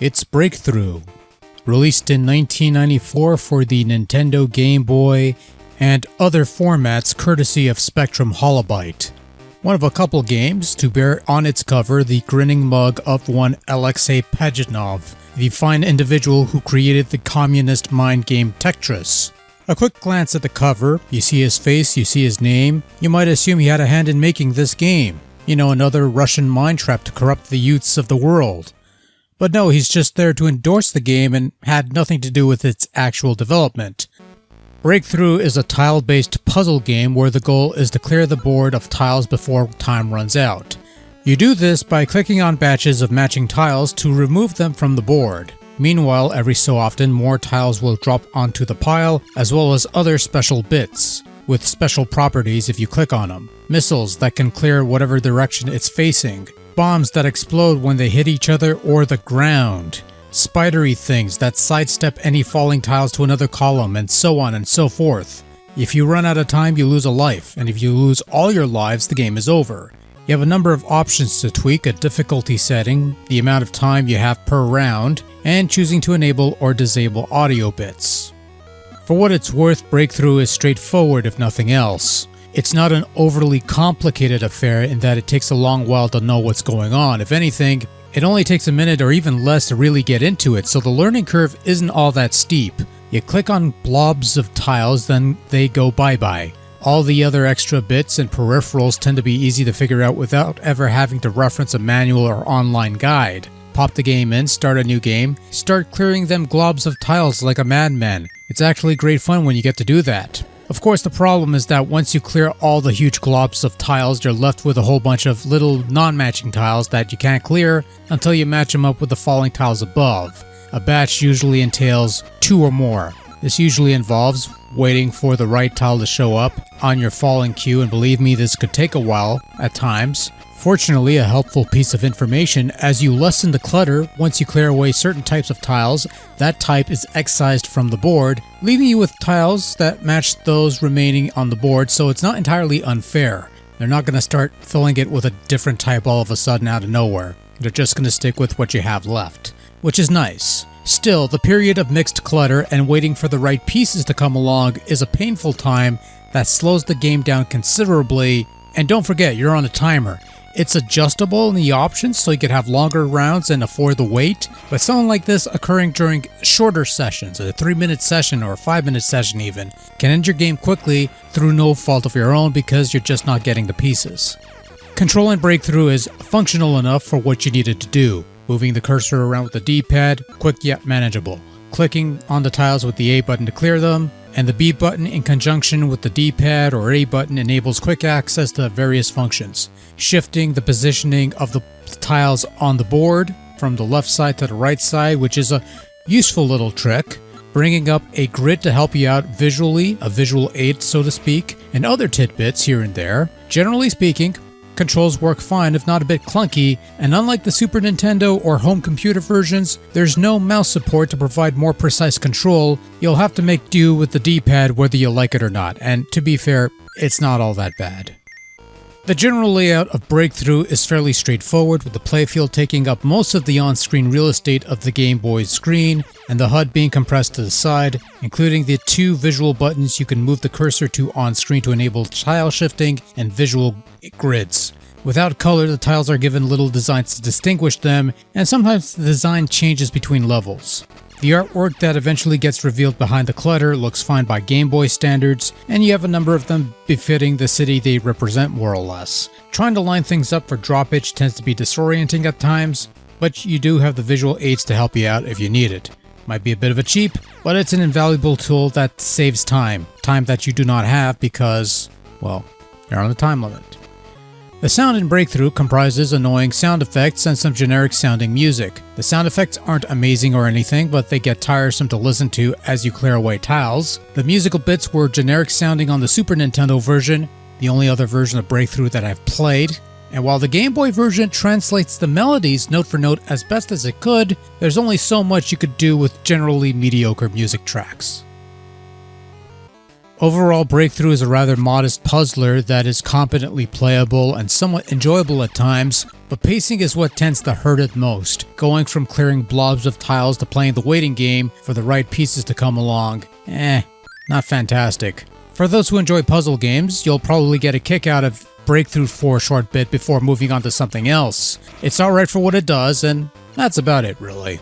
It's Breakthru, released in 1994 for the Nintendo Game Boy and other formats courtesy of Spectrum Holobyte. One of a couple games to bear on its cover the grinning mug of one Alexei Pajitnov, the fine individual who created the communist mind game Tetris. A quick glance at the cover, you see his face, you see his name, you might assume he had a hand in making this game. You know, another Russian mind trap to corrupt the youths of the world. But no, he's just there to endorse the game and had nothing to do with its actual development. Breakthru is a tile-based puzzle game where the goal is to clear the board of tiles before time runs out. You do this by clicking on batches of matching tiles to remove them from the board. Meanwhile, every so often, more tiles will drop onto the pile, as well as other special bits, with special properties if you click on them. Missiles that can clear whatever direction it's facing. Bombs that explode when they hit each other or the ground. Spidery things that sidestep any falling tiles to another column, and so on and so forth. If you run out of time, you lose a life, and if you lose all your lives, the game is over. You have a number of options to tweak a difficulty setting, the amount of time you have per round, and choosing to enable or disable audio bits. For what it's worth, Breakthru is straightforward if nothing else. It's not an overly complicated affair in that it takes a long while to know what's going on. If anything, it only takes a minute or even less to really get into it, so the learning curve isn't all that steep. You click on blobs of tiles, then they go bye-bye. All the other extra bits and peripherals tend to be easy to figure out without ever having to reference a manual or online guide. Pop the game in, start a new game, start clearing them globs of tiles like a madman. It's actually great fun when you get to do that. Of course, the problem is that once you clear all the huge globs of tiles, you're left with a whole bunch of little non-matching tiles that you can't clear until you match them up with the falling tiles above. A batch usually entails 2 or more. This usually involves waiting for the right tile to show up on your falling queue, and believe me, this could take a while at times. Fortunately, a helpful piece of information: as you lessen the clutter, once you clear away certain types of tiles, that type is excised from the board, leaving you with tiles that match those remaining on the board, so it's not entirely unfair. They're not going to start filling it with a different type all of a sudden out of nowhere. They're just going to stick with what you have left, which is nice. Still, the period of mixed clutter and waiting for the right pieces to come along is a painful time that slows the game down considerably, and don't forget, you're on a timer. It's adjustable in the options so you could have longer rounds and afford the wait, but something like this occurring during shorter sessions, a 3-minute session or a 5-minute session even, can end your game quickly through no fault of your own because you're just not getting the pieces. Controlling Breakthru is functional enough for what you needed to do. Moving the cursor around with the D-pad, quick yet manageable. Clicking on the tiles with the A button to clear them, and the B button in conjunction with the D-pad or A button enables quick access to various functions. Shifting the positioning of the tiles on the board from the left side to the right side, which is a useful little trick. Bringing up a grid to help you out visually, a visual aid so to speak, and other tidbits here and there. Generally speaking, controls work fine if not a bit clunky, and unlike the Super Nintendo or home computer versions, there's no mouse support to provide more precise control. You'll have to make do with the D-pad whether you like it or not, and to be fair, it's not all that bad. The general layout of Breakthru is fairly straightforward, with the playfield taking up most of the on-screen real estate of the Game Boy's screen, and the HUD being compressed to the side, including the 2 visual buttons you can move the cursor to on-screen to enable tile shifting and visual grids. Without color, the tiles are given little designs to distinguish them, and sometimes the design changes between levels. The artwork that eventually gets revealed behind the clutter looks fine by Game Boy standards, and you have a number of them befitting the city they represent more or less. Trying to line things up for droppage tends to be disorienting at times, but you do have the visual aids to help you out if you need it. Might be a bit of a cheap, but it's an invaluable tool that saves time that you do not have because, well, you're on a time limit. The sound in Breakthru comprises annoying sound effects and some generic sounding music. The sound effects aren't amazing or anything, but they get tiresome to listen to as you clear away tiles. The musical bits were generic sounding on the Super Nintendo version, the only other version of Breakthru that I've played. And while the Game Boy version translates the melodies note for note as best as it could, there's only so much you could do with generally mediocre music tracks. Overall, Breakthru is a rather modest puzzler that is competently playable and somewhat enjoyable at times, but pacing is what tends to hurt it most, going from clearing blobs of tiles to playing the waiting game for the right pieces to come along. Not fantastic. For those who enjoy puzzle games, you'll probably get a kick out of Breakthru for a short bit before moving on to something else. It's alright for what it does, and that's about it, really.